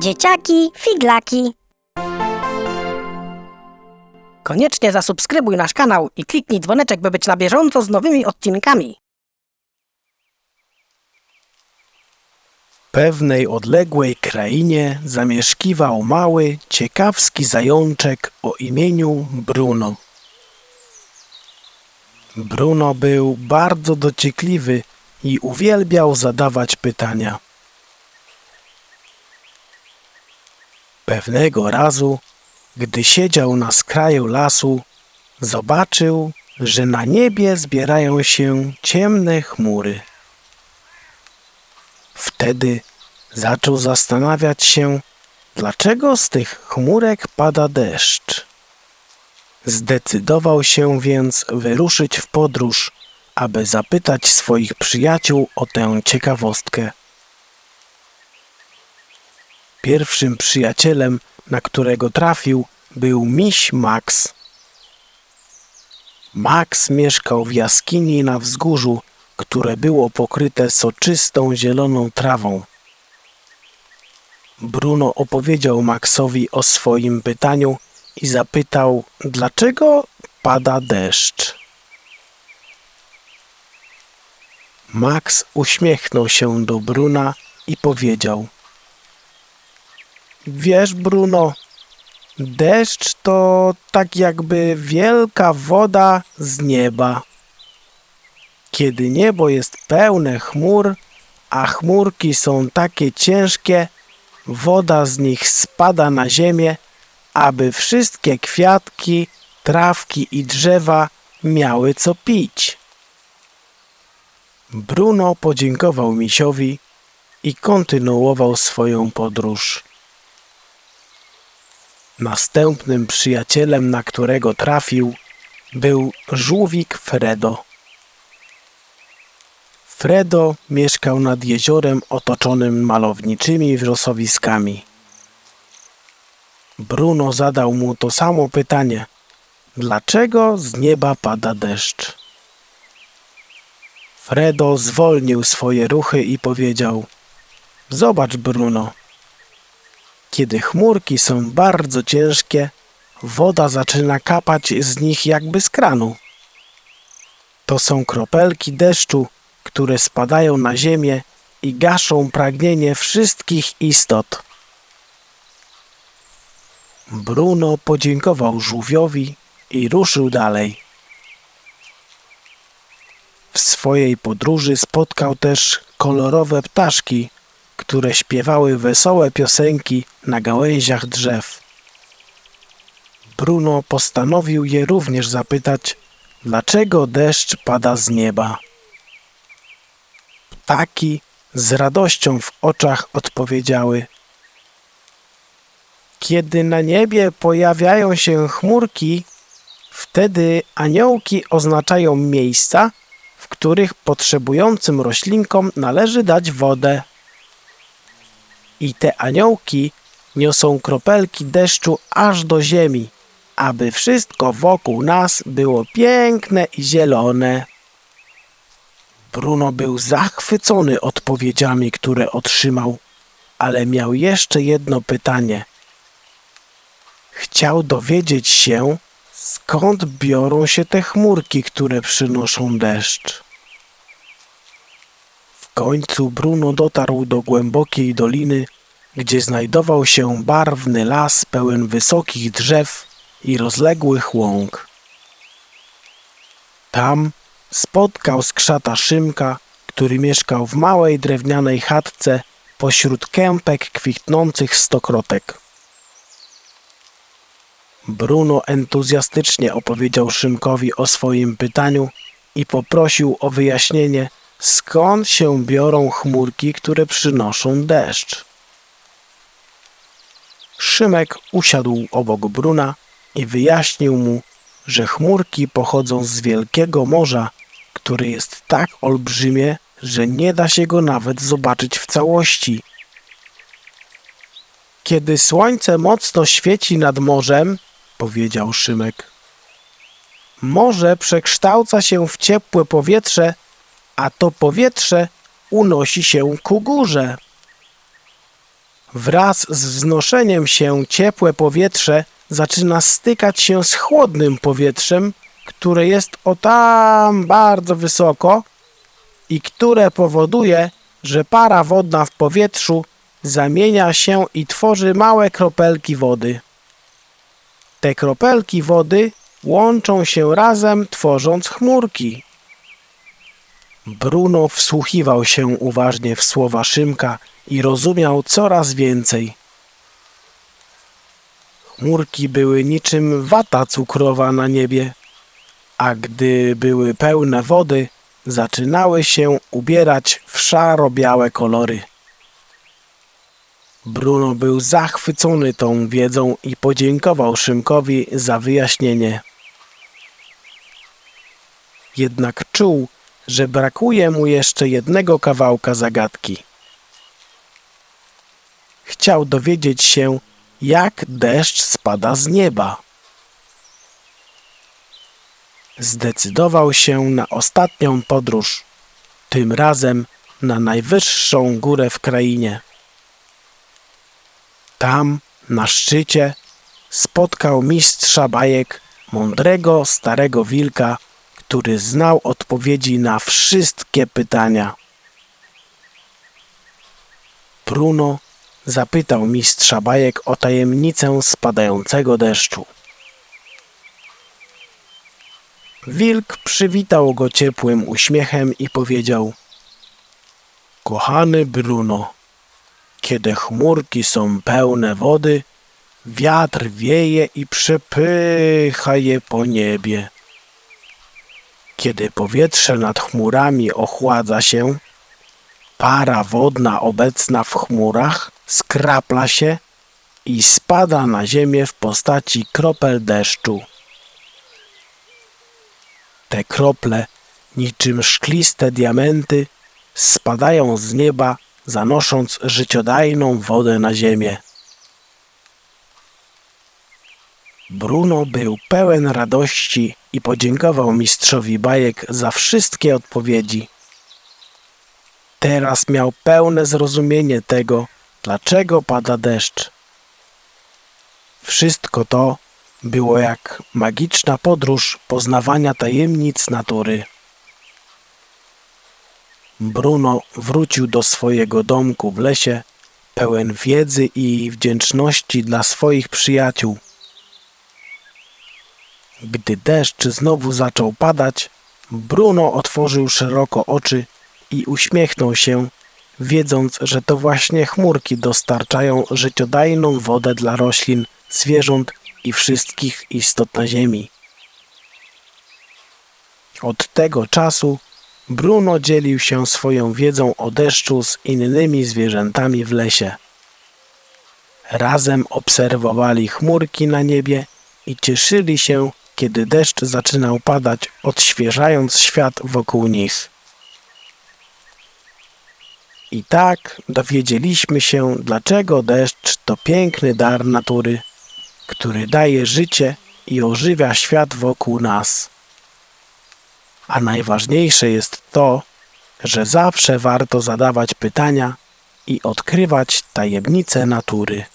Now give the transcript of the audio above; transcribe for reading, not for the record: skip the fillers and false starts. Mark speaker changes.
Speaker 1: Dzieciaki, figlaki.
Speaker 2: Koniecznie zasubskrybuj nasz kanał i kliknij dzwoneczek, by być na bieżąco z nowymi odcinkami.
Speaker 3: W pewnej odległej krainie zamieszkiwał mały, ciekawski zajączek o imieniu Bruno. Bruno był bardzo dociekliwy i uwielbiał zadawać pytania. Pewnego razu, gdy siedział na skraju lasu, zobaczył, że na niebie zbierają się ciemne chmury. Wtedy zaczął zastanawiać się, dlaczego z tych chmurek pada deszcz. Zdecydował się więc wyruszyć w podróż, aby zapytać swoich przyjaciół o tę ciekawostkę. Pierwszym przyjacielem, na którego trafił, był miś Max. Max mieszkał w jaskini na wzgórzu, które było pokryte soczystą zieloną trawą. Bruno opowiedział Maxowi o swoim pytaniu i zapytał, dlaczego pada deszcz. Max uśmiechnął się do Bruna i powiedział: Wiesz, Bruno, deszcz to tak jakby wielka woda z nieba. Kiedy niebo jest pełne chmur, a chmurki są takie ciężkie, woda z nich spada na ziemię, aby wszystkie kwiatki, trawki i drzewa miały co pić. Bruno podziękował misiowi i kontynuował swoją podróż. Następnym przyjacielem, na którego trafił, był żółwik Fredo. Fredo mieszkał nad jeziorem otoczonym malowniczymi wrzosowiskami. Bruno zadał mu to samo pytanie: dlaczego z nieba pada deszcz? Fredo zwolnił swoje ruchy i powiedział: Zobacz, Bruno, kiedy chmurki są bardzo ciężkie, woda zaczyna kapać z nich jakby z kranu. To są kropelki deszczu, które spadają na ziemię i gaszą pragnienie wszystkich istot. Bruno podziękował żółwiowi i ruszył dalej. W swojej podróży spotkał też kolorowe ptaszki, które śpiewały wesołe piosenki na gałęziach drzew. Bruno postanowił je również zapytać, dlaczego deszcz pada z nieba. Ptaki z radością w oczach odpowiedziały: Kiedy na niebie pojawiają się chmurki, wtedy aniołki oznaczają miejsca, w których potrzebującym roślinkom należy dać wodę. I te aniołki niosą kropelki deszczu aż do ziemi, aby wszystko wokół nas było piękne i zielone. Bruno był zachwycony odpowiedziami, które otrzymał, ale miał jeszcze jedno pytanie. Chciał dowiedzieć się, skąd biorą się te chmurki, które przynoszą deszcz. W końcu Bruno dotarł do głębokiej doliny, gdzie znajdował się barwny las pełen wysokich drzew i rozległych łąk. Tam spotkał skrzata Szymka, który mieszkał w małej drewnianej chatce pośród kępek kwitnących stokrotek. Bruno entuzjastycznie opowiedział Szymkowi o swoim pytaniu i poprosił o wyjaśnienie, skąd się biorą chmurki, które przynoszą deszcz. Szymek usiadł obok Bruna i wyjaśnił mu, że chmurki pochodzą z wielkiego morza, które jest tak olbrzymie, że nie da się go nawet zobaczyć w całości. Kiedy słońce mocno świeci nad morzem, powiedział Szymek, morze przekształca się w ciepłe powietrze, a to powietrze unosi się ku górze. Wraz z wznoszeniem się ciepłe powietrze zaczyna stykać się z chłodnym powietrzem, które jest o tam bardzo wysoko i które powoduje, że para wodna w powietrzu zamienia się i tworzy małe kropelki wody. Te kropelki wody łączą się razem, tworząc chmurki. Bruno wsłuchiwał się uważnie w słowa Szymka i rozumiał coraz więcej. Chmurki były niczym wata cukrowa na niebie, a gdy były pełne wody, zaczynały się ubierać w szaro-białe kolory. Bruno był zachwycony tą wiedzą i podziękował Szymkowi za wyjaśnienie. Jednak czuł, że brakuje mu jeszcze jednego kawałka zagadki. Chciał dowiedzieć się, jak deszcz spada z nieba. Zdecydował się na ostatnią podróż, tym razem na najwyższą górę w krainie. Tam, na szczycie, spotkał mistrza bajek, mądrego starego wilka, który znał odpowiedzi na wszystkie pytania. Bruno zapytał mistrza bajek o tajemnicę spadającego deszczu. Wilk przywitał go ciepłym uśmiechem i powiedział: Kochany Bruno, kiedy chmurki są pełne wody, wiatr wieje i przepycha je po niebie. Kiedy powietrze nad chmurami ochładza się, para wodna obecna w chmurach skrapla się i spada na ziemię w postaci kropel deszczu. Te krople, niczym szkliste diamenty, spadają z nieba, zanosząc życiodajną wodę na ziemię. Bruno był pełen radości i podziękował mistrzowi bajek za wszystkie odpowiedzi. Teraz miał pełne zrozumienie tego, dlaczego pada deszcz. Wszystko to było jak magiczna podróż poznawania tajemnic natury. Bruno wrócił do swojego domku w lesie, pełen wiedzy i wdzięczności dla swoich przyjaciół. Gdy deszcz znowu zaczął padać, Bruno otworzył szeroko oczy i uśmiechnął się, wiedząc, że to właśnie chmurki dostarczają życiodajną wodę dla roślin, zwierząt i wszystkich istot na ziemi. Od tego czasu Bruno dzielił się swoją wiedzą o deszczu z innymi zwierzętami w lesie. Razem obserwowali chmurki na niebie i cieszyli się, kiedy deszcz zaczynał padać, odświeżając świat wokół nich. I tak dowiedzieliśmy się, dlaczego deszcz to piękny dar natury, który daje życie i ożywia świat wokół nas. A najważniejsze jest to, że zawsze warto zadawać pytania i odkrywać tajemnice natury.